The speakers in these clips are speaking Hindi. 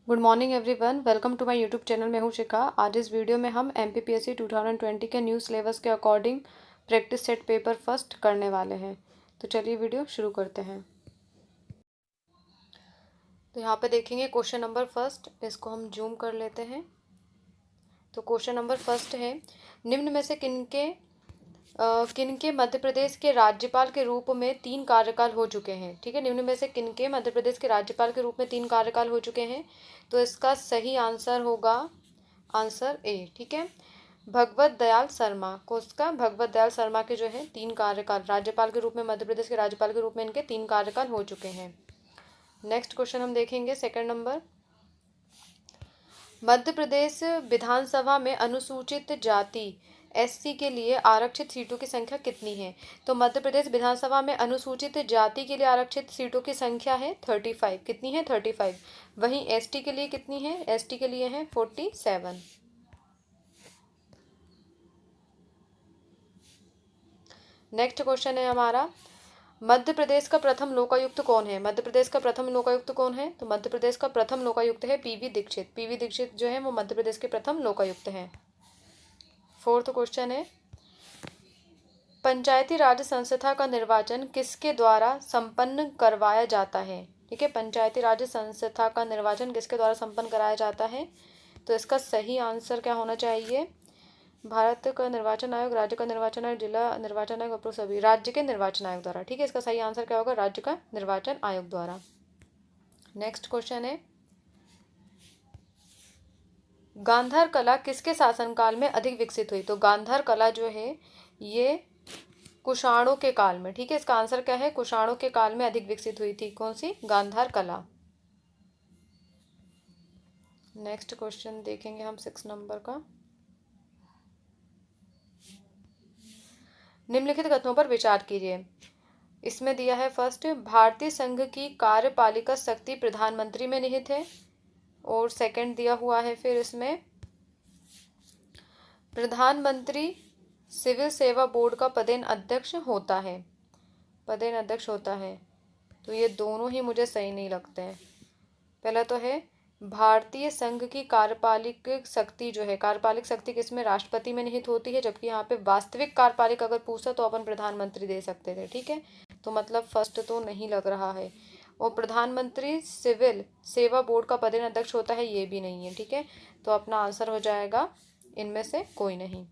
Good morning everyone, welcome to my YouTube channel. मैं हूं शिखा। आज इस वीडियो में हम एमपीपीएससी 2020 के न्यू सिलेबस के according practice set paper first करने वाले हैं। तो चलिए वीडियो शुरू करते हैं। तो यहाँ पे देखेंगे क्वेश्चन नंबर फर्स्ट, इसको हम जूम कर लेते हैं। तो क्वेश्चन नंबर फर्स्ट है, निम्न में से किनके मध्य प्रदेश के राज्यपाल के रूप में 3 कार्यकाल हो चुके हैं। ठीक है, निम्न में से किनके मध्य प्रदेश के राज्यपाल के रूप में 3 कार्यकाल हो चुके हैं। तो इसका सही आंसर होगा आंसर ए। ठीक है, भगवत दयाल शर्मा को, उसका भगवत दयाल शर्मा के जो है 3 कार्यकाल राज्यपाल के रूप में, मध्य प्रदेश के राज्यपाल के रूप में इनके 3 कार्यकाल हो चुके हैं। नेक्स्ट क्वेश्चन हम देखेंगे सेकंड नंबर, मध्य प्रदेश विधानसभा में अनुसूचित जाति एससी के लिए आरक्षित सीटों की संख्या कितनी है। तो मध्य प्रदेश विधानसभा में अनुसूचित जाति के लिए आरक्षित सीटों की संख्या है 35। कितनी है? 35। वहीं एसटी के लिए कितनी है? एसटी के लिए है 47। नेक्स्ट क्वेश्चन है हमारा, मध्य प्रदेश का प्रथम लोकायुक्त कौन है। मध्य प्रदेश का प्रथम लोकायुक्त कौन है? तो मध्य प्रदेश का प्रथम लोकायुक्त है पीवी दीक्षित। पीवी दीक्षित जो है वो मध्य प्रदेश के प्रथम लोकायुक्त हैं। फोर्थ क्वेश्चन है, पंचायती राज संस्था का निर्वाचन किसके द्वारा संपन्न करवाया जाता है। ठीक है, पंचायती राज संस्था का निर्वाचन किसके द्वारा संपन्न कराया जाता है। तो इसका सही आंसर क्या होना चाहिए? भारत का निर्वाचन आयोग, राज्य का निर्वाचन आयोग, जिला निर्वाचन आयोग, अप्रूव सभी, राज्य के निर्वाचन आयोग द्वारा। ठीक है, इसका सही आंसर क्या होगा? राज्य का निर्वाचन आयोग द्वारा। नेक्स्ट क्वेश्चन है, गांधार कला किसके शासनकाल में अधिक विकसित हुई। तो गांधार कला जो है ये कुषाणों के काल में। ठीक है, इसका आंसर क्या है? कुषाणों के काल में अधिक विकसित हुई थी। कौन सी? गांधार कला। नेक्स्ट क्वेश्चन देखेंगे हम 6 नंबर का, निम्नलिखित कथनों पर विचार कीजिए। इसमें दिया है फर्स्ट, भारतीय संघ की कार्यपालिका शक्ति प्रधानमंत्री में निहित है। और सेकंड दिया हुआ है फिर इसमें, प्रधानमंत्री सिविल सेवा बोर्ड का पदेन अध्यक्ष होता है। पदेन अध्यक्ष होता है। तो ये दोनों ही मुझे सही नहीं लगते हैं। पहला तो है भारतीय संघ की कार्यपालिक शक्ति जो है, कार्यपालिक शक्ति किसमें? राष्ट्रपति में निहित होती है। जबकि यहाँ पे वास्तविक कार्यपालिक अगर पूछता तो अपन प्रधानमंत्री दे सकते थे। ठीक है, तो मतलब फर्स्ट तो नहीं लग रहा है। और प्रधानमंत्री सिविल सेवा बोर्ड का पदेन अध्यक्ष होता है, ये भी नहीं है। ठीक है, तो अपना आंसर हो जाएगा इनमें से कोई नहीं।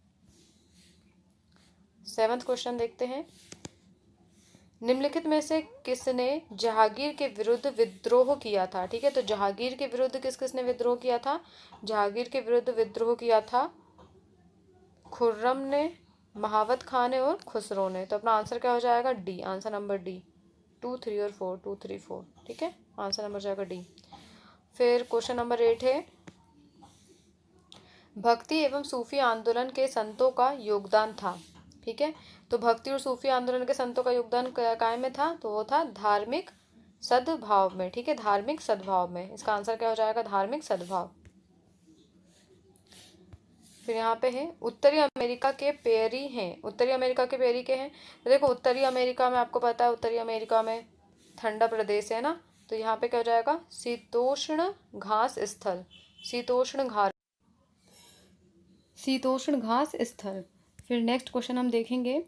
7वां क्वेश्चन देखते हैं, निम्नलिखित में से किसने जहांगीर के विरुद्ध विद्रोह किया था। ठीक है, तो जहांगीर के विरुद्ध किसने विद्रोह किया था? जहांगीर के विरुद्ध विद्रोह किया था खुर्रम ने, महावत खान ने और खुसरो ने। तो अपना आंसर क्या हो जाएगा? D, answer number D. 2, 3 और 4, 2, 3, 4। ठीक है, आंसर नंबर जाएगा डी। फिर क्वेश्चन नंबर 8 है, भक्ति एवं सूफी आंदोलन के संतों का योगदान था। ठीक है, तो भक्ति और सूफी आंदोलन के संतों का योगदान काय में था? तो वो था धार्मिक सद्भाव में। ठीक है, धार्मिक सद्भाव में। इसका आंसर क्या हो जाएगा? धार्मिक सद्भाव। फिर यहाँ पे है, उत्तरी अमेरिका के पेरी हैं। उत्तरी अमेरिका के पेरी के हैं। तो देखो, उत्तरी अमेरिका में आपको पता है, उत्तरी अमेरिका में ठंडा प्रदेश है ना। तो यहाँ पे क्या हो जाएगा? शीतोष्ण घास स्थल। शीतोष्ण घास स्थल। फिर नेक्स्ट क्वेश्चन हम देखेंगे,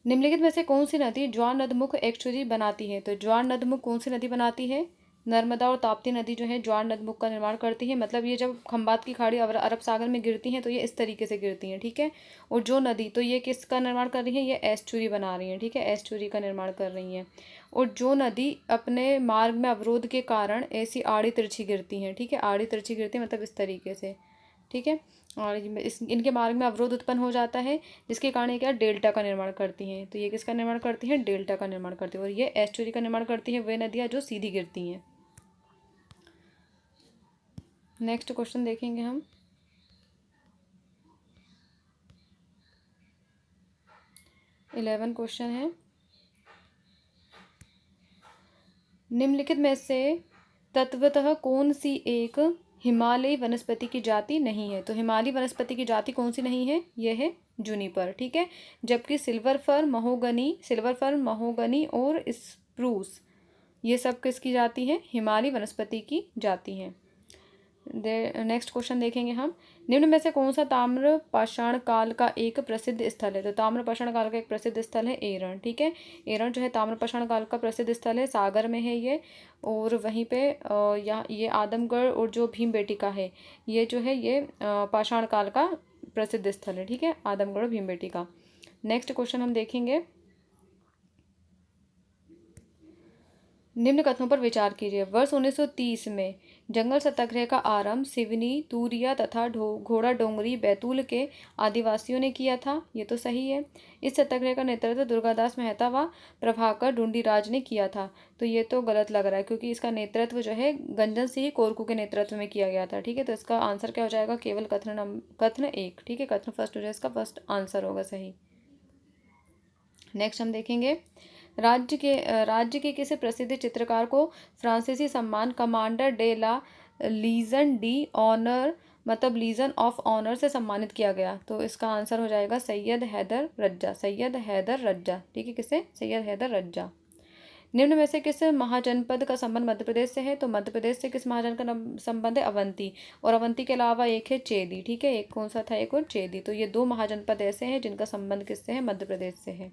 निम्नलिखित में से कौन सी नदी ज्वार नदमुख एक्चुअली बनाती है। तो ज्वार नदमुख कौन सी नदी बनाती है? नर्मदा और ताप्ती नदी जो है ज्वार नदमुख का निर्माण करती है। मतलब ये जब खंबात की खाड़ी अरब सागर में गिरती हैं तो ये इस तरीके से गिरती हैं। ठीक है, और जो नदी, तो ये किसका निर्माण कर रही है? ये एस्चुरी बना रही है। ठीक है, एस्चुरी का निर्माण कर रही हैं। और जो नदी अपने मार्ग में अवरोध के कारण ऐसी आड़ी तिरछी गिरती हैं। ठीक है, आड़ी तिरछी गिरती है मतलब इस तरीके से। ठीक है, और इनके मार्ग में अवरोध उत्पन्न हो जाता है, जिसके कारण ये क्या डेल्टा का निर्माण करती हैं। तो ये किसका निर्माण करती हैं? डेल्टा का निर्माण करती है। और ये एस्चुरी का निर्माण करती हैं वे नदियाँ जो सीधी गिरती हैं। नेक्स्ट क्वेश्चन देखेंगे हम, 11 क्वेश्चन है, निम्नलिखित में से तत्वतः कौन सी एक हिमालयी वनस्पति की जाति नहीं है। तो हिमालयी वनस्पति की जाति कौन सी नहीं है? यह है जूनिपर। ठीक है, जबकि सिल्वर फर, महोगनी और स्प्रूस, ये सब किसकी जाति है? हिमालयी वनस्पति की जाति हैं। नेक्स्ट क्वेश्चन देखेंगे हम। निम्न में से कौन सा ताम्र पाषाण काल का एक प्रसिद्ध स्थल है? तो ताम्र पाषाण काल का एक प्रसिद्ध स्थल है एरण। ठीक है, एरण जो है ताम्र पाषाण काल का प्रसिद्ध स्थल है, सागर में है ये। और वहीं पे यहाँ ये आदमगढ़ और जो भीमबेटका है ये जो है ये पाषाण काल का प्रसिद्ध स्थल है। ठीक है, आदमगढ़ और भीमबेटका। नेक्स्ट क्वेश्चन हम देखेंगे। निम्न कथनों पर विचार कीजिए। वर्ष 1930 में जंगल सत्याग्रह का आरंभ सिवनी, तूरिया तथा घोड़ा डोंगरी, बैतूल के आदिवासियों ने किया था। ये तो सही है। इस सत्याग्रह का नेतृत्व दुर्गादास मेहता व प्रभाकर ढूंढीराज ने किया था। तो ये तो गलत लग रहा है, क्योंकि इसका नेतृत्व जो है गंजन सिंह कोरकू के नेतृत्व में किया गया था। ठीक है, तो इसका आंसर क्या हो जाएगा? केवल कथन एक। ठीक है, कथन फर्स्ट हो जाए, इसका फर्स्ट आंसर होगा सही। नेक्स्ट हम देखेंगे। राज्य के किसी प्रसिद्ध चित्रकार को फ्रांसीसी सम्मान commander de la Legion d'honneur मतलब लीजन ऑफ ऑनर से सम्मानित किया गया? तो इसका आंसर हो जाएगा सैयद हैदर रज्जा। सैयद हैदर रज्जा। ठीक है, किसे? सैयद हैदर रज्जा। निम्न में से किस महाजनपद का संबंध मध्य प्रदेश से है? तो मध्य प्रदेश से किस महाजन का संबंध है? अवंती। और अवंती के अलावा एक है चेदी। ठीक है, एक कौन सा था? एक और चेदी। तो ये दो महाजनपद ऐसे हैं जिनका संबंध किससे है? मध्य प्रदेश से है।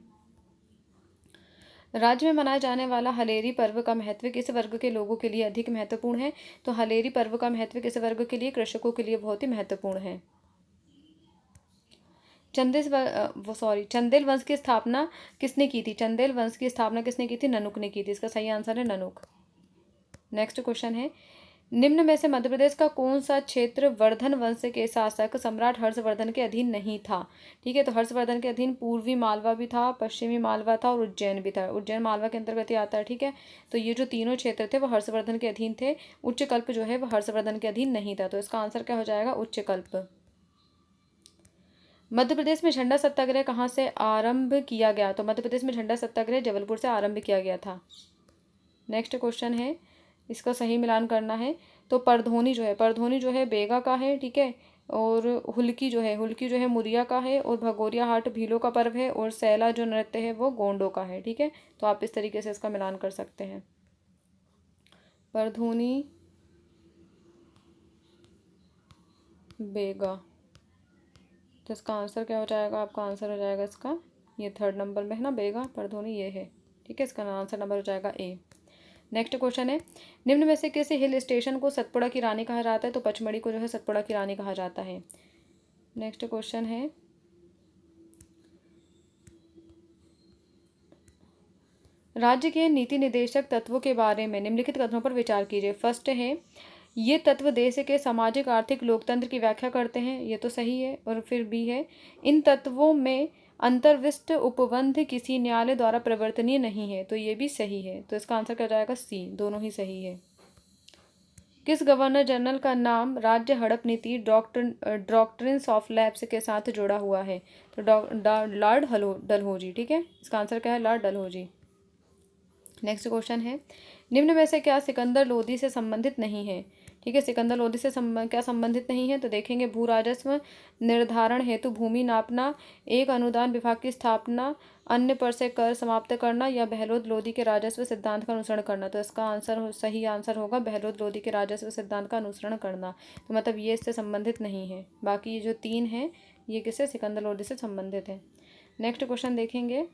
राज्य में मनाया जाने वाला हलेरी पर्व का महत्व किस वर्ग के लोगों के लिए अधिक महत्वपूर्ण है? तो हलेरी पर्व का महत्व किस वर्ग के लिए? कृषकों के लिए बहुत ही महत्वपूर्ण है। चंदेल वंश की स्थापना किसने की थी? चंदेल वंश की स्थापना किसने की थी? ननुक ने की थी। इसका सही आंसर है ननुक। नेक्स्ट क्वेश्चन है। निम्न में से मध्य प्रदेश का कौन सा क्षेत्र वर्धन वंश के शासक सम्राट हर्षवर्धन के अधीन नहीं था? ठीक है, तो हर्षवर्धन के अधीन पूर्वी मालवा भी था, पश्चिमी मालवा था और उज्जैन भी था। उज्जैन मालवा के अंतर्गत ही आता है। ठीक है, तो ये जो तीनों क्षेत्र थे वो हर्षवर्धन के अधीन थे। उच्च कल्प जो है वो हर्षवर्धन के अधीन नहीं था। तो इसका आंसर क्या हो जाएगा? उच्च कल्प। मध्य प्रदेश में झंडा सत्याग्रह कहाँ से आरंभ किया गया? तो मध्य प्रदेश में झंडा सत्याग्रह जबलपुर से आरंभ किया गया था। नेक्स्ट क्वेश्चन है, इसका सही मिलान करना है। तो परधोनी जो है बेगा का है। ठीक है, और हुल्की जो है मुरिया का है। और भगोरिया हाट भीलों का पर्व है। और सैला जो नृत्य है वो गोंडों का है। ठीक है, तो आप इस तरीके से इसका मिलान कर सकते हैं। परधोनी, बेगा। तो इसका आंसर क्या हो जाएगा? आपका आंसर हो जाएगा इसका ये थर्ड नंबर में है ना, बेगा परधोनी ये है। ठीक है, इसका आंसर नंबर हो जाएगा ए। नेक्स्ट क्वेश्चन है। निम्न में से किस हिल स्टेशन को सतपुड़ा की रानी कहा जाता है? तो पचमढ़ी को जो है सतपुड़ा की रानी कहा जाता है। नेक्स्ट क्वेश्चन है। राज्य के नीति निर्देशक तत्वों के बारे में निम्नलिखित कथनों पर विचार कीजिए। फर्स्ट है, ये तत्व देश के सामाजिक आर्थिक लोकतंत्र की व्याख्या करते हैं। ये तो सही है। और फिर बी है, इन तत्वों में अंतर्विष्ट उपबंध किसी न्यायालय द्वारा प्रवर्तनीय नहीं है। तो ये भी सही है। तो इसका आंसर क्या जाएगा? सी, दोनों ही सही है। किस गवर्नर जनरल का नाम राज्य हड़प नीति डॉक्ट्रिन्स ऑफ लैप्स के साथ जुड़ा हुआ है? तो लॉर्ड डलहौजी। ठीक है, इसका आंसर क्या है? लॉर्ड डलहौजी। नेक्स्ट क्वेश्चन है। निम्न में से क्या सिकंदर लोदी से संबंधित नहीं है? ठीक है, सिकंदर लोदी से क्या संबंधित नहीं है? तो देखेंगे, भू राजस्व निर्धारण हेतु भूमि नापना, एक अनुदान विभाग की स्थापना, अन्य पर से कर समाप्त करना, या बहलोद लोदी के राजस्व सिद्धांत का अनुसरण करना। तो इसका सही आंसर होगा बहलोद लोदी के राजस्व सिद्धांत का अनुसरण करना। तो मतलब ये इससे संबंधित नहीं है। बाकी ये जो तीन है ये किससे? सिकंदर लोदी से संबंधित है। नेक्स्ट क्वेश्चन देखेंगे।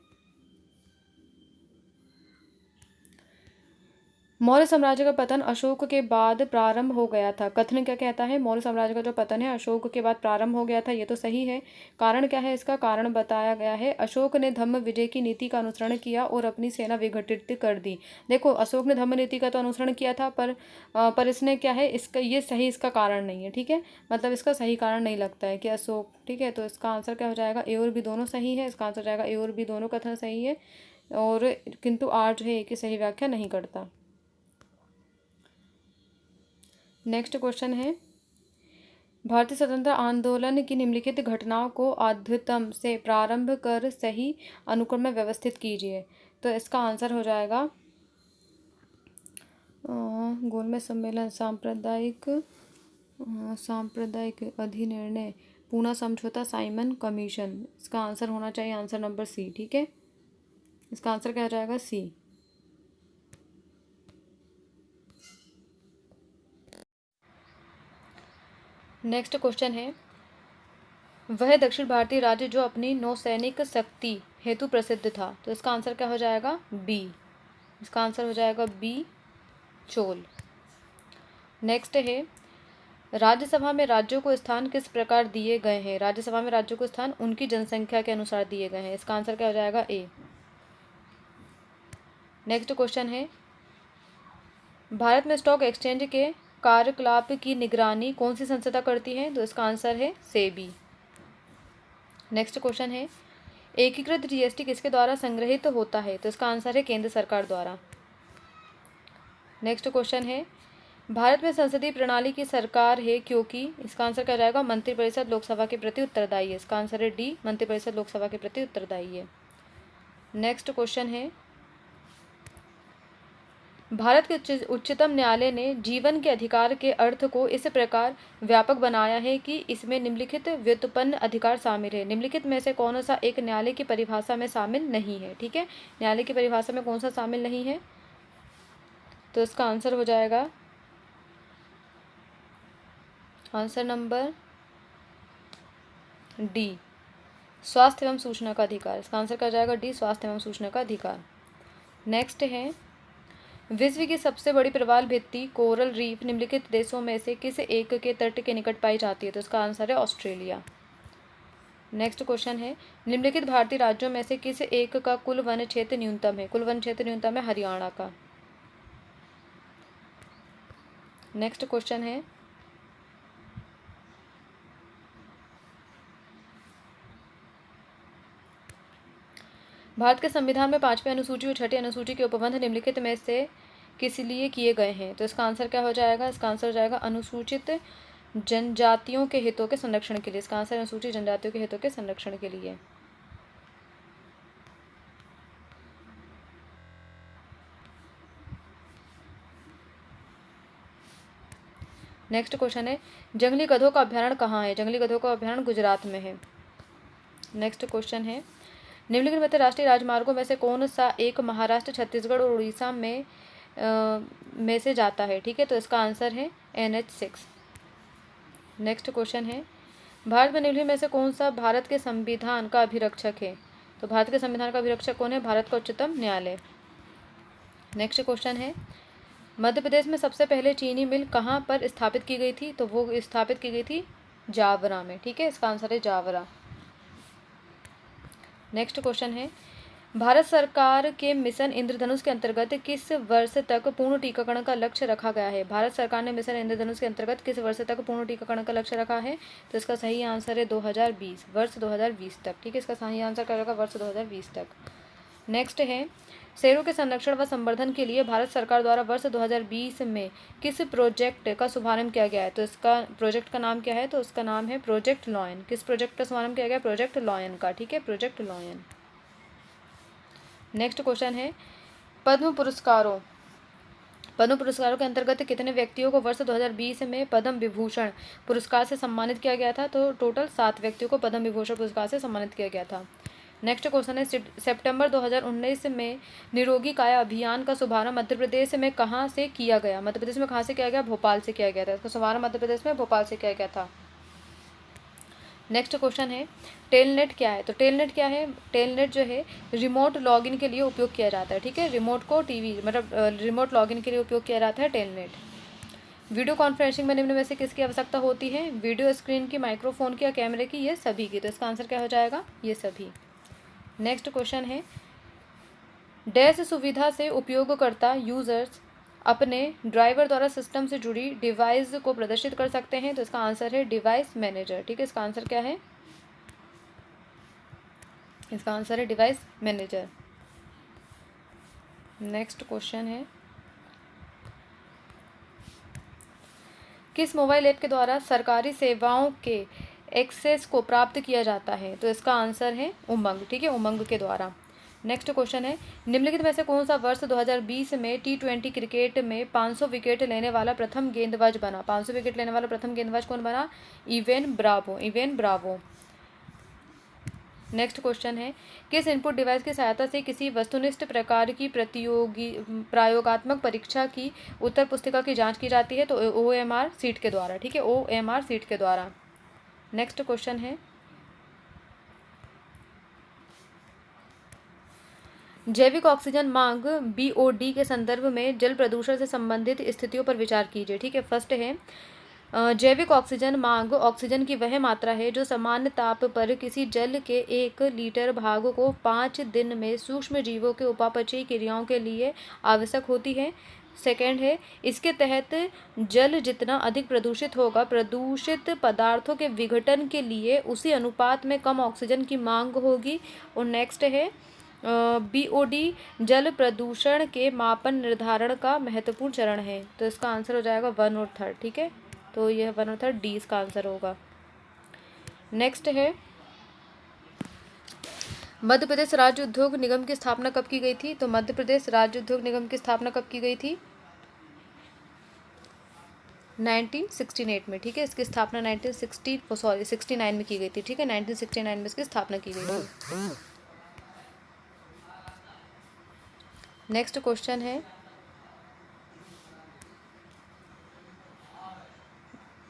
मौर्य साम्राज्य का पतन अशोक के बाद प्रारंभ हो गया था। कथन क्या कहता है? मौर्य साम्राज्य का जो पतन है अशोक के बाद प्रारंभ हो गया था। ये तो सही है। कारण क्या है? इसका कारण बताया गया है, अशोक ने धम्म विजय की नीति का अनुसरण किया और अपनी सेना विघटित कर दी। देखो, अशोक ने धम्म नीति का तो अनुसरण किया था, पर इसने क्या है, इसका ये सही इसका कारण नहीं है। ठीक है, मतलब इसका सही कारण नहीं लगता है कि अशोक। ठीक है, तो इसका आंसर क्या हो जाएगा? ए और बी दोनों सही है। इसका आंसर हो जाएगा ए और बी दोनों कथन सही है। और किंतु आर जो है एक ही सही व्याख्या नहीं करता। नेक्स्ट क्वेश्चन है। भारतीय स्वतंत्रता आंदोलन की निम्नलिखित घटनाओं को आद्यतम से प्रारंभ कर सही अनुक्रम में व्यवस्थित कीजिए। तो इसका आंसर हो जाएगा गोलमेज सम्मेलन, सांप्रदायिक अधिनिर्णय, पूना समझौता, साइमन कमीशन। इसका आंसर होना चाहिए आंसर नंबर सी। ठीक है, इसका आंसर क्या हो जाएगा? सी। नेक्स्ट क्वेश्चन है, वह दक्षिण भारतीय राज्य जो अपनी नौसैनिक शक्ति हेतु प्रसिद्ध था। तो इसका आंसर क्या हो जाएगा? बी। इसका आंसर हो जाएगा बी, चोल। नेक्स्ट है, राज्यसभा में राज्यों को स्थान किस प्रकार दिए गए हैं? राज्यसभा में राज्यों को स्थान उनकी जनसंख्या के अनुसार दिए गए हैं। इसका आंसर क्या हो जाएगा? ए। नेक्स्ट क्वेश्चन है, भारत में स्टॉक एक्सचेंज के कार्यकलाप की निगरानी कौन सी संस्था करती है? तो इसका आंसर है सेबी। नेक्स्ट क्वेश्चन है, एकीकृत जीएसटी किसके द्वारा संग्रहित होता है? तो इसका आंसर है केंद्र सरकार द्वारा। नेक्स्ट क्वेश्चन है, भारत में संसदीय प्रणाली की सरकार है क्योंकि? इसका आंसर क्या जाएगा? मंत्रिपरिषद लोकसभा के प्रति उत्तरदायी है। इसका आंसर है डी, मंत्रिपरिषद लोकसभा के प्रति उत्तरदायी है। नेक्स्ट क्वेश्चन है, भारत के उच्चतम न्यायालय ने जीवन के अधिकार के अर्थ को इस प्रकार व्यापक बनाया है कि इसमें निम्नलिखित व्युत्पन्न अधिकार शामिल है। निम्नलिखित में से कौन सा एक न्यायालय की परिभाषा में शामिल नहीं है? ठीक है, न्यायालय की परिभाषा में कौन सा शामिल नहीं है? तो इसका आंसर हो जाएगा आंसर नंबर डी, स्वास्थ्य एवं सूचना का अधिकार। इसका आंसर क्या हो जाएगा? डी, स्वास्थ्य एवं सूचना का अधिकार। नेक्स्ट है, विश्व की सबसे बड़ी प्रवाल भित्ति कोरल रीफ निम्नलिखित देशों में से किस एक के तट के निकट पाई जाती है? तो इसका आंसर है ऑस्ट्रेलिया। नेक्स्ट क्वेश्चन है, निम्नलिखित भारतीय राज्यों में से किस एक का कुल वन क्षेत्र न्यूनतम है? कुल वन क्षेत्र न्यूनतम है हरियाणा का। नेक्स्ट क्वेश्चन है, भारत के संविधान में 5वीं अनुसूची और 6ठी अनुसूची के उपबंध निम्नलिखित में से किस लिए किए गए हैं? तो इसका आंसर क्या हो जाएगा? इसका आंसर हो जाएगा अनुसूचित जनजातियों के हितों के संरक्षण के लिए। इसका आंसर अनुसूचित जनजातियों के हितों के संरक्षण के लिए। नेक्स्ट क्वेश्चन है, जंगली गधों का अभ्यारण्य कहाँ है? जंगली गधों का अभ्यारण्य गुजरात में है। नेक्स्ट क्वेश्चन है, निम्नलिखित में से राष्ट्रीय राजमार्गों में से कौन सा एक महाराष्ट्र, छत्तीसगढ़ और उड़ीसा में से जाता है? ठीक है, तो इसका आंसर है NH6। नेक्स्ट क्वेश्चन है, भारत में निम्नलिखित में से कौन सा भारत के संविधान का अभिरक्षक है? तो भारत के संविधान का अभिरक्षक कौन है? भारत का उच्चतम न्यायालय। नेक्स्ट क्वेश्चन है, मध्य प्रदेश में सबसे पहले चीनी मिल कहाँ पर स्थापित की गई थी? तो वो स्थापित की गई थी जावरा में। ठीक है, इसका आंसर है जावरा। नेक्स्ट क्वेश्चन है, भारत सरकार के मिशन इंद्रधनुष के अंतर्गत किस वर्ष तक पूर्ण टीकाकरण का लक्ष्य रखा गया है? भारत सरकार ने मिशन इंद्रधनुष के अंतर्गत किस वर्ष तक पूर्ण टीकाकरण का लक्ष्य रखा है? तो इसका सही आंसर है 2020, वर्ष 2020 तक। ठीक है, इसका सही आंसर क्या होगा? वर्ष 2020 तक। नेक्स्ट है, शेरों के संरक्षण व संवर्धन के लिए भारत सरकार द्वारा वर्ष 2020 में किस प्रोजेक्ट का शुभारंभ किया गया है? तो इसका प्रोजेक्ट का नाम क्या है? तो उसका नाम है प्रोजेक्ट लॉयन। किस प्रोजेक्ट का शुभारंभ किया गया? प्रोजेक्ट लॉयन का। ठीक है, प्रोजेक्ट लॉयन। नेक्स्ट क्वेश्चन है, पद्म पुरस्कारों के अंतर्गत कितने व्यक्तियों को वर्ष 2020 में पद्म विभूषण पुरस्कार से सम्मानित किया गया था? तो टोटल 7 व्यक्तियों को पद्म विभूषण पुरस्कार से सम्मानित किया गया था। नेक्स्ट क्वेश्चन है, सितंबर 2019 में निरोगी काया अभियान का शुभारंभ मध्य प्रदेश में कहाँ से किया गया? मध्य प्रदेश में कहाँ से किया गया? भोपाल से किया गया था। इसका शुभारंभ मध्य प्रदेश में भोपाल से किया गया था। नेक्स्ट क्वेश्चन है, टेलनेट क्या है? तो टेलनेट क्या है? टेलनेट जो है रिमोट लॉगिन के लिए उपयोग किया जाता है। ठीक है, रिमोट को टीवी मतलब रिमोट लॉगिन के लिए उपयोग किया जाता है टेलनेट। वीडियो कॉन्फ्रेंसिंग में निम्न में से किसकी आवश्यकता होती है? वीडियो स्क्रीन की, माइक्रोफोन की या कैमरे की? ये सभी की। तो इसका आंसर क्या हो जाएगा? ये सभी। नेक्स्ट क्वेश्चन है, डैश सुविधा से उपयोगकर्ता यूजर्स अपने ड्राइवर द्वारा सिस्टम से जुड़ी डिवाइस को प्रदर्शित कर सकते हैं? तो इसका आंसर है डिवाइस मैनेजर। ठीक है, इसका आंसर क्या है? इसका आंसर है डिवाइस मैनेजर। नेक्स्ट क्वेश्चन है, किस मोबाइल ऐप के द्वारा सरकारी सेवाओं के एक्सेस को प्राप्त किया जाता है? तो इसका आंसर है उमंग। ठीक है, उमंग के द्वारा। नेक्स्ट क्वेश्चन है, निम्नलिखित में से कौन सा वर्ष 2020 में T20 क्रिकेट में 500 विकेट लेने वाला प्रथम गेंदबाज बना? 500 विकेट लेने वाला प्रथम गेंदबाज कौन बना? Even Bravo. नेक्स्ट क्वेश्चन है, किस इनपुट डिवाइस की सहायता से किसी वस्तुनिष्ठ प्रकार की प्रयोगात्मक परीक्षा की उत्तर पुस्तिका की जांच की जाती है? तो OMR सीट के द्वारा। ठीक है, OMR सीट के द्वारा। नेक्स्ट क्वेश्चन है, जैविक ऑक्सीजन मांग BOD के संदर्भ में जल प्रदूषण से संबंधित स्थितियों पर विचार कीजिए। ठीक है, फर्स्ट है, जैविक ऑक्सीजन मांग ऑक्सीजन की वह मात्रा है जो सामान्य ताप पर किसी जल के 1 लीटर भाग को 5 दिन में सूक्ष्म जीवों के उपापचयी क्रियाओं के लिए आवश्यक होती है। सेकेंड है, इसके तहत जल जितना अधिक प्रदूषित होगा, प्रदूषित पदार्थों के विघटन के लिए उसी अनुपात में कम ऑक्सीजन की मांग होगी। और नेक्स्ट है, BOD जल प्रदूषण के मापन निर्धारण का महत्वपूर्ण चरण है। तो इसका आंसर हो जाएगा 1 और 3। ठीक है, तो यह 1 और 3 डी इसका आंसर होगा। नेक्स्ट है, मध्य प्रदेश राज्य उद्योग निगम की स्थापना कब की गई थी? तो मध्य प्रदेश राज्य उद्योग निगम की स्थापना कब की गई थी? 1968 में। ठीक है, इसकी स्थापना 69 में की गई थी। ठीक है, 1969 में इसकी स्थापना की गई थी। नेक्स्ट क्वेश्चन है,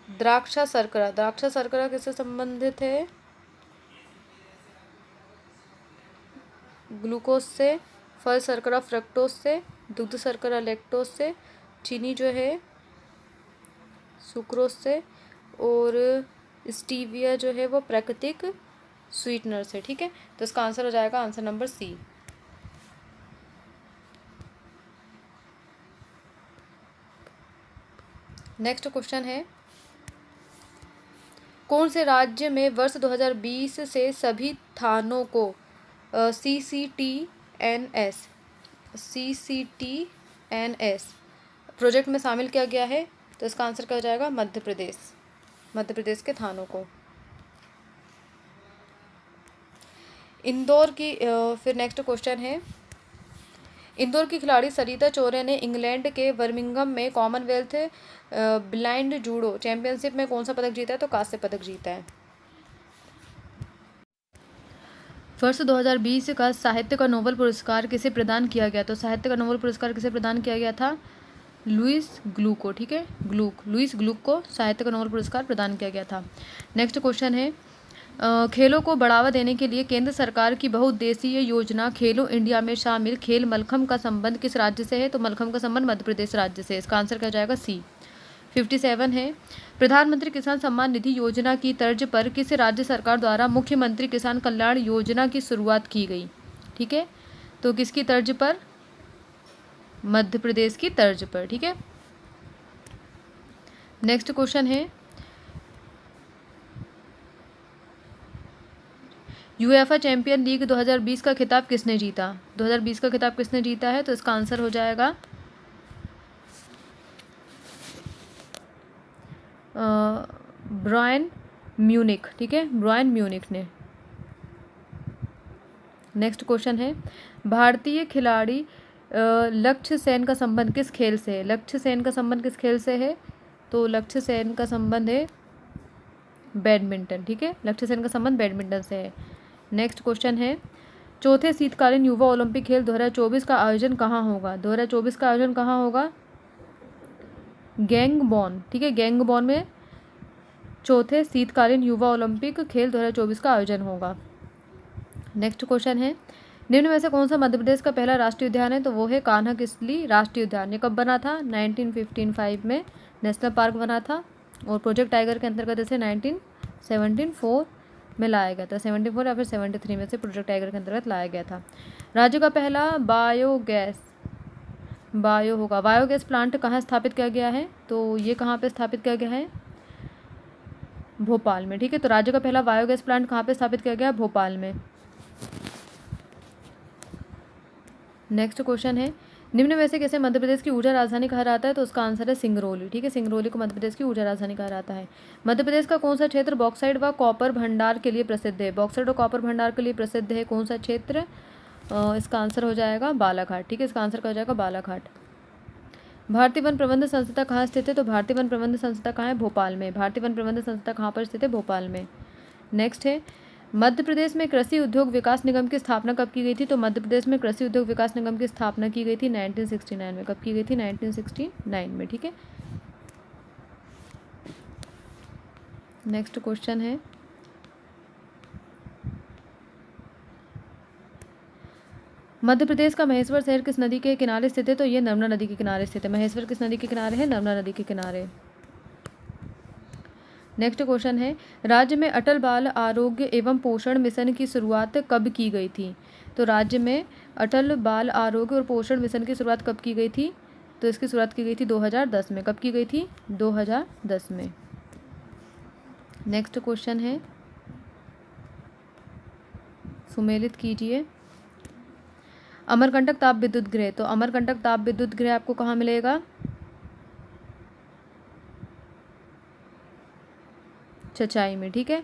द्राक्षा शर्करा किससे संबंधित है? ग्लूकोज से, फल शर्करा फ्रक्टोज से, दुग्ध शर्करा लैक्टोज से, चीनी जो है सुक्रोज से, और स्टीविया जो है वो प्राकृतिक स्वीटनर से। ठीक है, तो इसका आंसर हो जाएगा answer number C. Next question है, कौन से राज्य में वर्ष 2020 से सभी थानों को CCTNS प्रोजेक्ट में शामिल किया गया है? तो इसका आंसर क्या हो जाएगा? मध्य प्रदेश के थानों को। इंदौर की फिर नेक्स्ट क्वेश्चन है, इंदौर की खिलाड़ी सरिता चौरे ने इंग्लैंड के बर्मिंघम में कॉमनवेल्थ ब्लाइंड जूडो चैंपियनशिप में कौन सा पदक जीता है? तो कांस्य पदक जीता है। वर्ष 2020 का साहित्य का नोबेल पुरस्कार किसे प्रदान किया गया? तो साहित्य का नोबेल पुरस्कार किसे प्रदान किया गया था? लुईस ग्लूक को। ठीक है, लुईस ग्लूक को साहित्य का नोबेल पुरस्कार प्रदान किया गया था। नेक्स्ट क्वेश्चन है, खेलों को बढ़ावा देने के लिए केंद्र सरकार की बहुउद्देशीय योजना खेलो इंडिया में शामिल खेल मलखम्ब का संबंध किस राज्य से है? तो मलखम्ब का संबंध मध्य प्रदेश राज्य से। इसका आंसर क्या हो जाएगा? सी। 57 है, प्रधानमंत्री किसान सम्मान निधि योजना की तर्ज पर किस राज्य सरकार द्वारा मुख्यमंत्री किसान कल्याण योजना की शुरुआत की गई? ठीक है, तो किसकी तर्ज पर? मध्य प्रदेश की तर्ज पर। ठीक है, नेक्स्ट क्वेश्चन है, यूएफए चैंपियन लीग 2020 का खिताब किसने जीता? 2020 का खिताब किसने जीता है? तो इसका आंसर हो जाएगा ब्रायन म्यूनिक। ठीक है, ब्रायन म्यूनिक ने। नेक्स्ट क्वेश्चन है, भारतीय खिलाड़ी लक्ष्य सेन का संबंध किस खेल से है? लक्ष्य सेन का संबंध किस खेल से है? तो लक्ष्य सेन का संबंध है बैडमिंटन। ठीक है, लक्ष्य सेन का संबंध बैडमिंटन से है। नेक्स्ट क्वेश्चन है, चौथे शीतकालीन युवा ओलंपिक खेल 2024 का आयोजन कहाँ होगा? 2024 का आयोजन कहाँ होगा? गैंगबॉन। ठीक है, गैंगबॉन में चौथे शीतकालीन युवा ओलंपिक खेल 2024 का आयोजन होगा। नेक्स्ट क्वेश्चन है, निम्न में से कौन सा मध्य प्रदेश का पहला राष्ट्रीय उद्यान है? तो वो है कान्हा किसली राष्ट्रीय उद्यान। ये कब बना था? 1915 में नेशनल पार्क बना था, और प्रोजेक्ट टाइगर के अंतर्गत इसे 1974 में लाया गया था। 74 या फिर 73 में से प्रोजेक्ट टाइगर के अंतर्गत लाया गया था। राज्य का पहला बायोगैस प्लांट कहाँ स्थापित किया गया है? तो ये कहाँ पे स्थापित किया गया है? भोपाल में। ठीक है, तो राज्य का पहला बायोगैस प्लांट कहाँ पे स्थापित किया गया? भोपाल में। नेक्स्ट क्वेश्चन है, निम्न में से किसे मध्य प्रदेश की ऊर्जा राजधानी कहा जाता है? तो उसका आंसर है सिंगरौली। ठीक है, सिंगरौली को मध्य प्रदेश की ऊर्जा राजधानी कहा जाता है। मध्य प्रदेश का कौन सा क्षेत्र बॉक्साइट व कॉपर भंडार के लिए प्रसिद्ध है? बॉक्साइट और कॉपर भंडार के लिए प्रसिद्ध है कौन सा क्षेत्र? इसका आंसर हो जाएगा बालाघाट। ठीक है, इसका आंसर क्या हो जाएगा? बालाघाट। भारतीय वन प्रबंध संस्था कहाँ स्थित है? तो भारतीय वन प्रबंध संस्था कहाँ है? भोपाल में। भारतीय वन प्रबंध संस्था कहाँ पर स्थित है? भोपाल में। नेक्स्ट है, मध्य प्रदेश में कृषि उद्योग विकास निगम की स्थापना कब की गई थी? तो मध्य प्रदेश में कृषि उद्योग विकास निगम की स्थापना की गई थी 1969 में। कब की गई थी? 1969 में। ठीक है, नेक्स्ट क्वेश्चन है, मध्य प्रदेश का महेश्वर शहर किस नदी के किनारे स्थित है? तो ये नर्मदा नदी के किनारे स्थित है। महेश्वर किस नदी के किनारे है? नर्मदा नदी के किनारे। नेक्स्ट क्वेश्चन है, राज्य में अटल बाल आरोग्य एवं पोषण मिशन की शुरुआत कब की गई थी? तो राज्य में अटल बाल आरोग्य और पोषण मिशन की शुरुआत कब की गई थी? तो इसकी शुरुआत की गई थी 2010 में। कब की गई थी? 2010 में। नेक्स्ट क्वेश्चन है, सुमेलित कीजिए। अमरकंटक ताप विद्युत गृह, तो अमरकंटक ताप विद्युत गृह आपको कहाँ मिलेगा? चचाई में। ठीक है,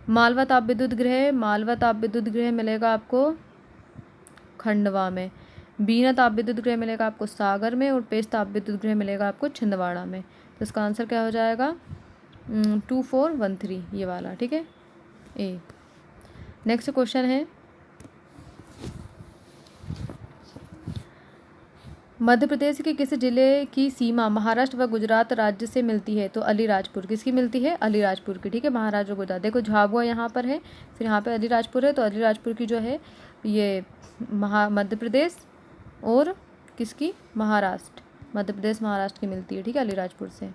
मालवा ताप विद्युत गृह, मालवा ताप विद्युत गृह मिलेगा आपको खंडवा में। बीना ताप विद्युत गृह मिलेगा आपको सागर में, और पेश ताप विद्युत गृह मिलेगा आपको छिंदवाड़ा में। तो इसका आंसर क्या हो जाएगा? 2413 ये वाला। ठीक है, ए। नेक्स्ट क्वेश्चन है, मध्य प्रदेश के किस जिले की सीमा महाराष्ट्र व गुजरात राज्य से मिलती है? तो अलीराजपुर। किसकी मिलती है? अलीराजपुर की। ठीक है, महाराष्ट्र और गुजरात। देखो झाबुआ यहाँ पर है, फिर यहाँ पे अलीराजपुर है, तो अलीराजपुर की जो है ये मध्य प्रदेश और किसकी? महाराष्ट्र। मध्य प्रदेश महाराष्ट्र की मिलती है। ठीक है, अलीराजपुर से।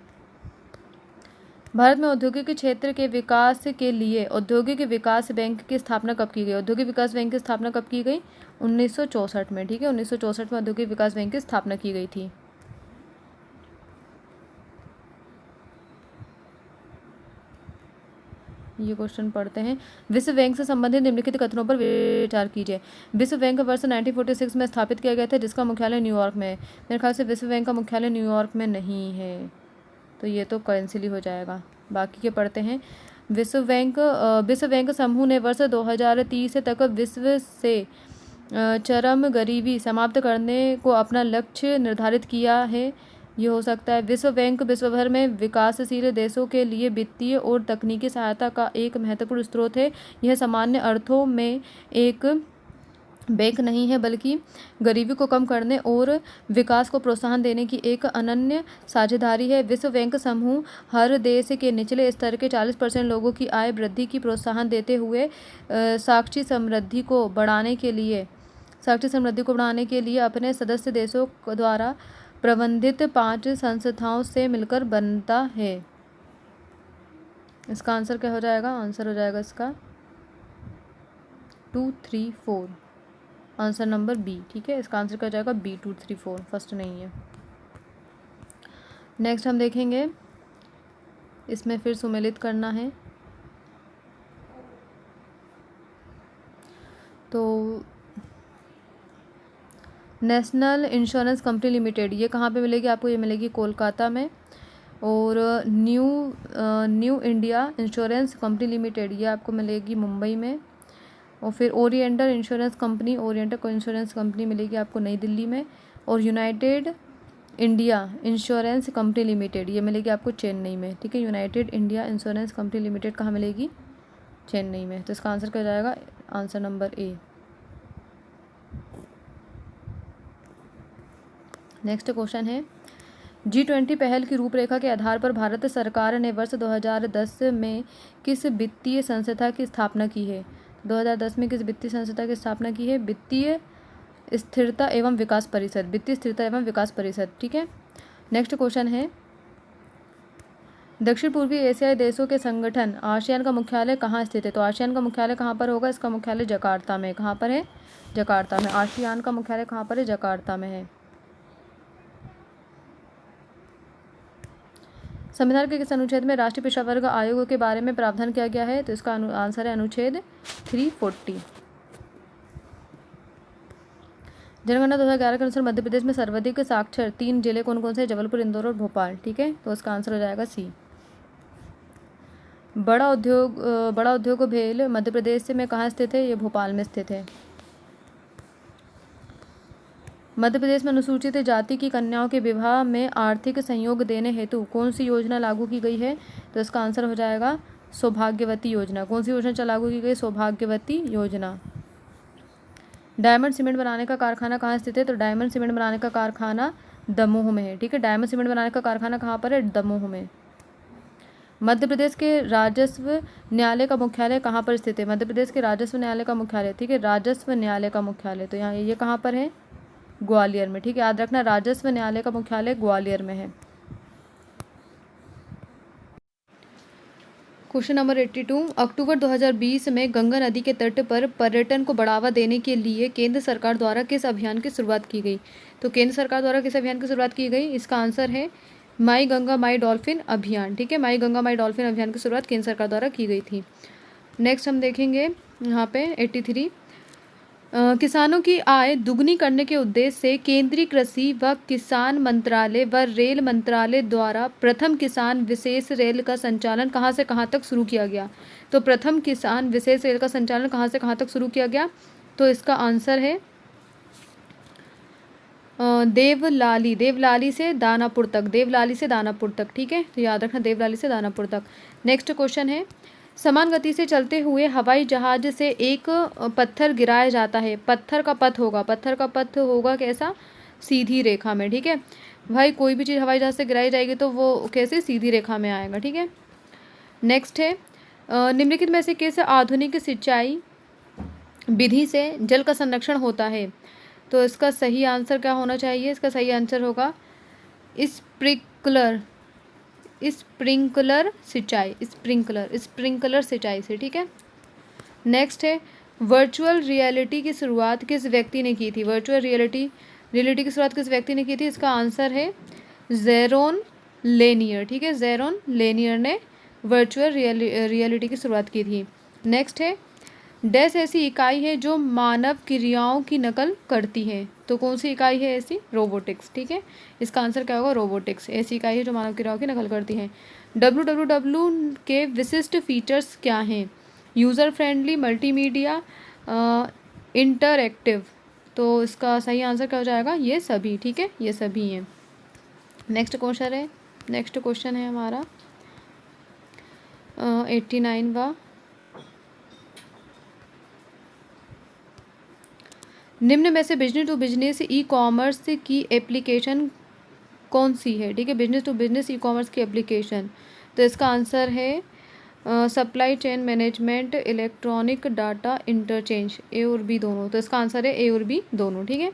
भारत में औद्योगिक क्षेत्र के विकास के लिए औद्योगिक विकास बैंक की स्थापना कब की गई? औद्योगिक विकास बैंक की स्थापना कब की गई? 1964 में। ठीक है, 1964 में औद्योगिक विकास बैंक की स्थापना की गई थी। ये क्वेश्चन पढ़ते हैं, विश्व बैंक से संबंधित निम्नलिखित कथनों पर विचार कीजिए। विश्व बैंक वर्ष 1946 में स्थापित किया गया था, जिसका मुख्यालय न्यूयॉर्क में है। मेरे ख्याल से विश्व बैंक का मुख्यालय न्यूयॉर्क में नहीं है, तो ये तो कैंसिल ही हो जाएगा। बाकी के पढ़ते हैं, विश्व बैंक समूह ने वर्ष 2030 तक विश्व से चरम गरीबी समाप्त करने को अपना लक्ष्य निर्धारित किया है। ये हो सकता है। विश्व बैंक विश्व भर में विकासशील देशों के लिए वित्तीय और तकनीकी सहायता का एक महत्वपूर्ण स्रोत है। यह सामान्य अर्थों में एक बैंक नहीं है, बल्कि गरीबी को कम करने और विकास को प्रोत्साहन देने की एक अनन्य साझेदारी है। विश्व बैंक समूह हर देश के निचले स्तर के 40% लोगों की आय वृद्धि की प्रोत्साहन देते हुए साक्षी समृद्धि को बढ़ाने के लिए अपने सदस्य देशों द्वारा प्रबंधित 5 संस्थाओं से मिलकर बनता है। इसका आंसर क्या हो जाएगा? आंसर हो जाएगा इसका 2, 3, 4, आंसर नंबर बी। ठीक है, इसका आंसर क्या हो जाएगा? बी, 2, 3, 4, फर्स्ट नहीं है। नेक्स्ट हम देखेंगे, इसमें फिर सुमेलित करना है। तो नेशनल इंश्योरेंस कंपनी लिमिटेड ये कहाँ पे मिलेगी आपको? ये मिलेगी कोलकाता में। और new India insurance company limited ये आपको मिलेगी मुंबई में। और फिर ओरिएंटल इंश्योरेंस कंपनी मिलेगी आपको नई दिल्ली में। और United India insurance company limited ये मिलेगी आपको चेन्नई में। ठीक है, United India insurance company limited कहाँ मिलेगी? चेन्नई में। तो इसका आंसर क्या हो जाएगा? Answer number A. Next question है, G20 पहल की रूपरेखा के आधार पर भारत सरकार ने वर्ष 2010 में किस वित्तीय संस्था की स्थापना की है? 2010 में किस वित्तीय संस्था की स्थापना की है? वित्तीय स्थिरता एवं विकास परिषद। ठीक है, नेक्स्ट क्वेश्चन है, दक्षिण पूर्वी एशियाई देशों के संगठन आसियान का मुख्यालय कहाँ स्थित है? तो आसियान का मुख्यालय कहाँ पर होगा? इसका मुख्यालय जकार्ता में। कहाँ पर है? जकार्ता में। आसियान का मुख्यालय कहाँ पर है? जकार्ता में है। संविधान के किस अनुच्छेद में राष्ट्रीय पिछड़ा वर्ग आयोग के बारे में प्रावधान किया गया है? तो इसका आंसर है अनुच्छेद 340। जनगणना 2011 के अनुसार मध्य प्रदेश में सर्वाधिक साक्षर 3 जिले कौन कौन से? जबलपुर, इंदौर और भोपाल। ठीक है, तो इसका आंसर हो जाएगा सी। बड़ा उद्योग भेल मध्य प्रदेश में कहाँ स्थित है? ये भोपाल में स्थित है। मध्य प्रदेश में अनुसूचित जाति की कन्याओं के विवाह में आर्थिक सहयोग देने हेतु कौन सी योजना लागू की गई है? तो इसका आंसर हो जाएगा सौभाग्यवती योजना। कौन सी योजना लागू की गई? सौभाग्यवती योजना। डायमंड सीमेंट बनाने का कारखाना कहाँ स्थित है? तो डायमंड सीमेंट बनाने का कारखाना दमोह में है। ठीक है, डायमंड सीमेंट बनाने का कारखाना कहाँ पर है? दमोह में। मध्य प्रदेश के राजस्व न्यायालय का मुख्यालय कहाँ पर स्थित है? मध्य प्रदेश के राजस्व न्यायालय का मुख्यालय, ठीक है, राजस्व न्यायालय का मुख्यालय, तो यहाँ ये कहाँ पर है? ग्वालियर में। ठीक है, याद रखना राजस्व न्यायालय का मुख्यालय ग्वालियर में है। क्वेश्चन नंबर 82, अक्टूबर 2020 में गंगा नदी के तट पर पर्यटन को बढ़ावा देने के लिए केंद्र सरकार द्वारा किस अभियान की शुरुआत की गई? तो केंद्र सरकार द्वारा किस अभियान की शुरुआत की गई? इसका आंसर है माई गंगा माई डॉल्फिन अभियान। ठीक है, माई गंगा माई डॉल्फिन अभियान की शुरुआत केंद्र सरकार द्वारा की गई थी। नेक्स्ट हम देखेंगे यहाँ पे 83, किसानों की आय दुगनी करने के उद्देश्य से केंद्रीय कृषि व किसान मंत्रालय व रेल मंत्रालय द्वारा प्रथम किसान विशेष रेल का संचालन कहाँ से कहाँ तक शुरू किया गया? तो प्रथम किसान विशेष रेल का संचालन कहाँ से कहाँ तक शुरू किया गया? तो इसका आंसर है देवलाली से दानापुर तक, देवलाली से दानापुर तक। ठीक है, तो याद रखना देवलाली से दानापुर तक। नेक्स्ट क्वेश्चन है, समान गति से चलते हुए हवाई जहाज से एक पत्थर गिराया जाता है, पत्थर का पथ होगा कैसा? सीधी रेखा में। ठीक है भाई, कोई भी चीज़ हवाई जहाज से गिराई जाएगी तो वो कैसे? सीधी रेखा में आएगा। ठीक है, नेक्स्ट है, निम्नलिखित में से किस आधुनिक सिंचाई विधि से जल का संरक्षण होता है? तो इसका सही आंसर क्या होना चाहिए? इसका सही आंसर होगा स्प्रिंकलर सिंचाई से। ठीक है, नेक्स्ट है, वर्चुअल रियलिटी की शुरुआत किस व्यक्ति ने की थी? वर्चुअल रियलिटी की शुरुआत किस व्यक्ति ने की थी? इसका आंसर है जेरोन लेनियर। ठीक है, जेरोन लेनियर ने वर्चुअल रियलिटी की शुरुआत की थी। नेक्स्ट है, डैश ऐसी इकाई है जो मानव क्रियाओं की नकल करती है, तो कौन सी इकाई है ऐसी? रोबोटिक्स। ठीक है, इसका आंसर क्या होगा? रोबोटिक्स ऐसी इकाई है जो मानव क्रियाओं की नकल करती है। WWW के विशिष्ट फीचर्स क्या हैं? यूज़र फ्रेंडली, मल्टीमीडिया, इंटरएक्टिव, तो इसका सही आंसर क्या हो जाएगा? ये सभी। ठीक है, ये सभी हैं। नेक्स्ट क्वेश्चन है हमारा 89वां, निम्न में से business to business e commerce की एप्लीकेशन कौन सी है? ठीक है, business to business e commerce की एप्लीकेशन, तो इसका आंसर है supply chain management, electronic data interchange, A और बी दोनों, तो इसका आंसर है ए और बी दोनों। ठीक है,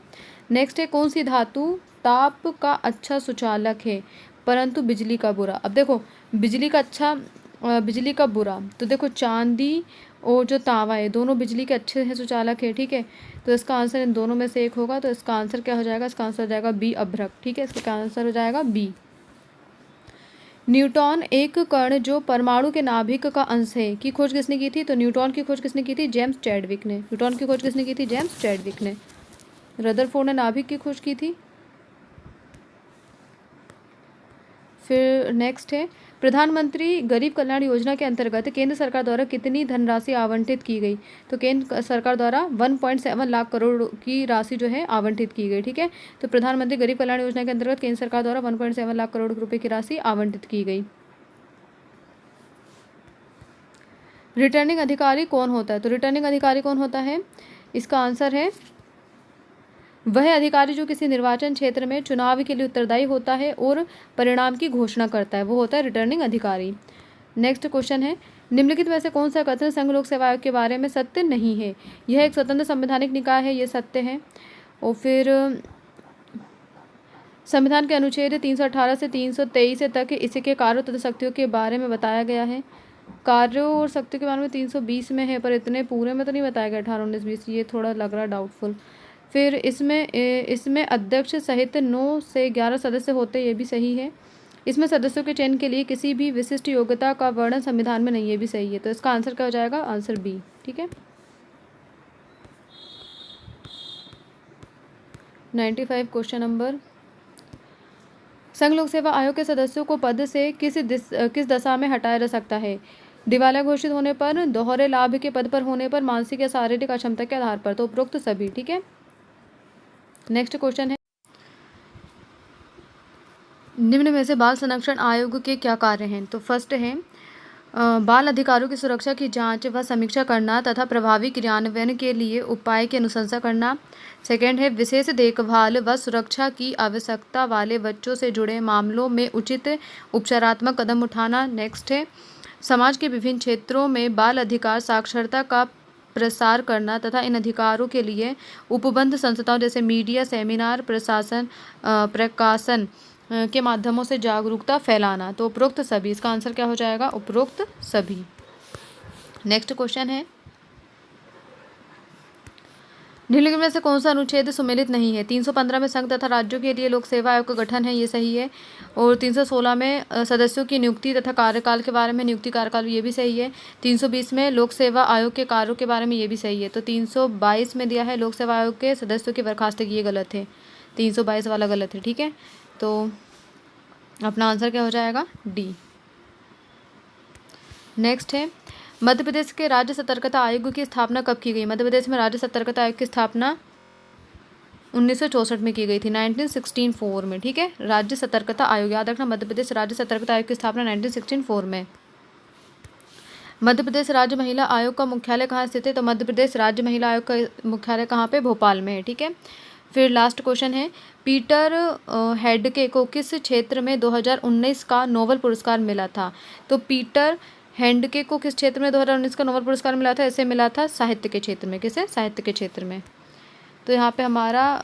नेक्स्ट है, कौन सी धातु ताप का अच्छा सुचालक है परंतु बिजली का बुरा? अब देखो, बिजली का अच्छा बिजली का बुरा, तो देखो चांदी और जो तांबा है दोनों बिजली के अच्छे हैं सुचालक है। ठीक है, तो इसका आंसर इन दोनों में से एक होगा, तो इसका आंसर क्या हो जाएगा? इसका आंसर हो जाएगा बी, अभ्रक। ठीक है, इसका आंसर हो जाएगा बी। न्यूट्रॉन एक कण जो परमाणु के नाभिक का अंश है की खोज किसने की थी? तो न्यूट्रॉन की खोज किसने की थी? जेम्स चैडविक ने। न्यूट्रॉन की खोज किसने की थी? जेम्स चैडविक ने। रदरफोर्ड ने नाभिक की खोज की थी। फिर नेक्स्ट है, प्रधानमंत्री गरीब कल्याण योजना के अंतर्गत केंद्र सरकार द्वारा कितनी धनराशि आवंटित की गई? तो केंद्र सरकार द्वारा 1.7 लाख करोड़ की राशि जो है आवंटित की गई। ठीक है, तो प्रधानमंत्री गरीब कल्याण योजना के अंतर्गत केंद्र सरकार द्वारा 1.7 लाख करोड़ रुपए की राशि आवंटित की गई। रिटर्निंग अधिकारी कौन होता है? तो रिटर्निंग अधिकारी कौन होता है? इसका आंसर है वह अधिकारी जो किसी निर्वाचन क्षेत्र में चुनाव के लिए उत्तरदायी होता है और परिणाम की घोषणा करता है, वो होता है रिटर्निंग अधिकारी। नेक्स्ट क्वेश्चन है, निम्नलिखित में से कौन सा कथन संघ लोक सेवा आयोग के बारे में सत्य नहीं है? यह एक स्वतंत्र संवैधानिक निकाय है, ये सत्य है। और फिर संविधान के अनुच्छेद 318 से 323 तक इसके कार्यों तथा शक्तियों के बारे में बताया गया है। कार्यों और शक्तियों के बारे में 320 में है, पर इतने पूरे में तो नहीं बताया गया 18, 19, 20, ये थोड़ा लग रहा डाउटफुल। फिर इसमें अध्यक्ष सहित 9 से 11 सदस्य होते, ये भी सही है। इसमें सदस्यों के चयन के लिए किसी भी विशिष्ट योग्यता का वर्णन संविधान में नहीं, ये भी सही है। तो इसका आंसर क्या हो जाएगा? Answer B. ठीक है, 95 क्वेश्चन नंबर, संघ लोक सेवा आयोग के सदस्यों को पद से किस दशा में हटाया जा सकता है? दिवालिया घोषित होने पर, दोहरे लाभ के पद पर होने पर, मानसिक या शारीरिक अक्षमता के आधार पर, तो उपरोक्त सभी। ठीक है, नेक्स्ट क्वेश्चन है, निम्न में से बाल संरक्षण आयोग के क्या कार्य हैं? तो फर्स्ट है बाल अधिकारों की सुरक्षा की जांच व समीक्षा करना तथा प्रभावी क्रियान्वयन के लिए उपाय की अनुशंसा करना। सेकंड है विशेष देखभाल व सुरक्षा की आवश्यकता वाले बच्चों से जुड़े मामलों में उचित उपचारात्मक कदम उठाना। नेक्स्ट है समाज के विभिन्न क्षेत्रों में बाल अधिकार साक्षरता का प्रसार करना तथा इन अधिकारों के लिए उपबंध संस्थाओं जैसे मीडिया, सेमिनार, प्रकाशन के माध्यमों से जागरूकता फैलाना। तो उपरोक्त सभी, इसका आंसर क्या हो जाएगा? उपरोक्त सभी। नेक्स्ट क्वेश्चन है निम्नलिखित में से कौन सा अनुच्छेद सुमेलित नहीं है? 315 में संघ तथा राज्यों के लिए लोक सेवा आयोग का गठन है, ये सही है। और 316 में सदस्यों की नियुक्ति तथा कार्यकाल के बारे में, नियुक्ति कार्यकाल, ये भी सही है। 320 में लोक सेवा आयोग के कार्यों के बारे में, ये भी सही है। तो 322 में दिया है लोक सेवा आयोग के सदस्यों की बर्खास्तगी, ये गलत है। 322 वाला गलत है, ठीक है। तो अपना आंसर क्या हो जाएगा? डी। नेक्स्ट है मध्य प्रदेश के राज्य सतर्कता आयोग की स्थापना कब की गई? मध्य प्रदेश में राज्य सतर्कता आयोग की स्थापना 1964 में की गई थी, 1964 में, ठीक है। राज्य सतर्कता आयोग, याद रखना, मध्य प्रदेश राज्य सतर्कता आयोग की स्थापना 1964 में। मध्य प्रदेश राज्य महिला आयोग का मुख्यालय कहाँ स्थित है? तो मध्य प्रदेश राज्य महिला आयोग का मुख्यालय कहाँ पे? भोपाल में है, ठीक है। फिर लास्ट क्वेश्चन है पीटर हैंडके को किस क्षेत्र में 2019 का नोबेल पुरस्कार मिला था? तो पीटर हैंडके को किस क्षेत्र में 2019 का नोबेल पुरस्कार मिला था? इसे मिला था साहित्य के क्षेत्र में। किसे? साहित्य के क्षेत्र में। तो यहाँ पे हमारा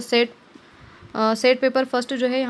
सेट पेपर फर्स्ट जो है